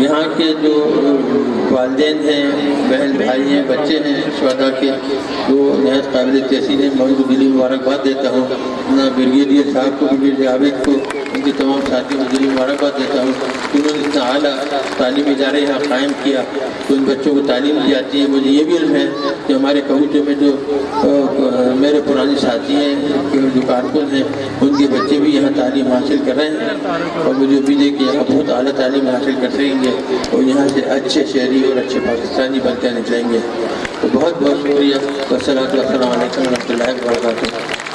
यहाँ के जो वालिदैन हैं, बहन भाई हैं, बच्चे हैं शुहदा के, तो नहायत काबिल तहसीन है। मैं उनको दिली मुबारकबाद देता हूँ। ना ब्रिगेडियर साहब को, ब्रिगेडियर जावेद को, उनके तमाम साथियों को दिली मुबारकबाद देता हूँ कि उन्होंने इतना आला तालीमी इदारे यहाँ कायम किया तो उन बच्चों को तालीम दी जाती है। मुझे ये भी इल्म है कि हमारे कबूतर में जो मेरे पुराने साथी हैं, जो कारकुन हैं, उनके बच्चे भी यहाँ तालीम हासिल कर रहे हैं और मुझे उम्मीद है कि यहाँ बहुत आला तालीम हासिल कर सकेंगे और यहाँ से अच्छे शहरी और अच्छे पाकिस्तानी बनकर निकलेंगे। तो बहुत बहुत शुक्रिया। वस्सलातु वस्सलामु अलैकुम व रहमतुल्लाहि व बरकातुहू।